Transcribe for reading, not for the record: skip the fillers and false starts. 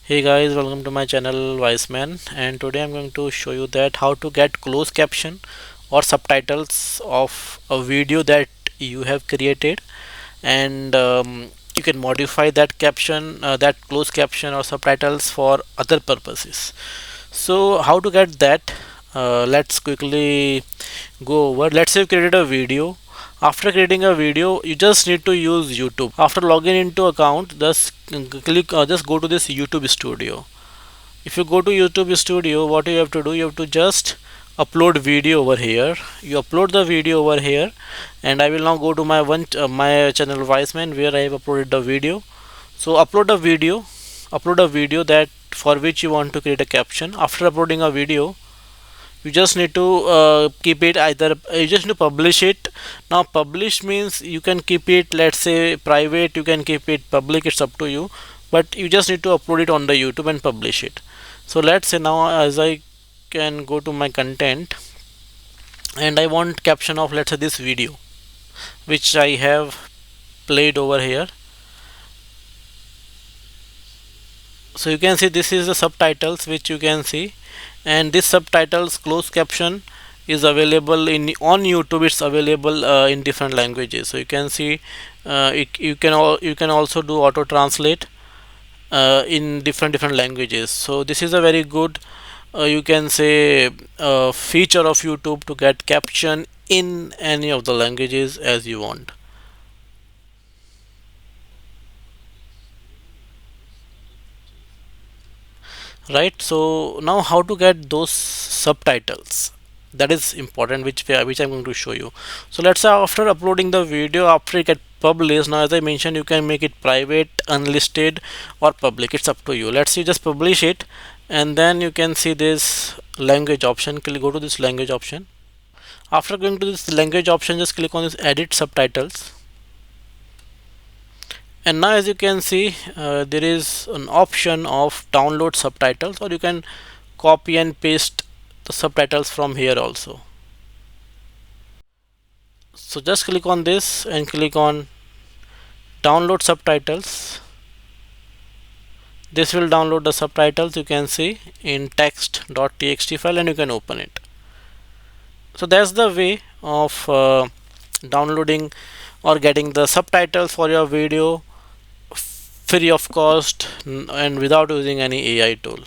Hey guys, welcome to my channel Wiseman, and today I'm going to show you that how to get closed caption or subtitles of a video that you have created, and you can modify that caption, that closed caption or subtitles for other purposes. So how to get that? Let's quickly go over. Let's say you created a video. After creating a video, you just need to use YouTube. After logging into account, just go to this YouTube Studio. If you go to YouTube Studio, what you have to do, you have to just upload video over here. You upload the video over here, and I will now go to my channel Wiseman, where I have uploaded the video. So upload a video that for which you want to create a caption. After uploading a video, you just need to keep it either you just need to publish it. Now publish means you can keep it, let's say, private, you can keep it public, it's up to you, but you just need to upload it on the YouTube and publish it. So let's say now, as I can go to my content, and I want caption of, let's say, this video which I have played over here. So you can see this is the subtitles which you can see, and this subtitles closed caption is available in on YouTube. It's available in different languages. So you can see you can also do auto translate in different languages. So this is a very good, you can say, feature of YouTube to get caption in any of the languages as you want. Right, so now how to get those subtitles, that is important, which I'm going to show you. So let's say after uploading the video, after it get published, now as I mentioned, you can make it private, unlisted, or public, it's up to you. Let's see, just publish it, and then you can see this language option. Go to this language option. After going to this language option, just click on this edit subtitles, and now as you can see, there is an option of download subtitles, or you can copy and paste the subtitles from here also. So just click on this and click on download subtitles. This will download the subtitles, you can see, in text.txt file, and you can open it. So that's the way of downloading or getting the subtitles for your video free of cost and without using any AI tool.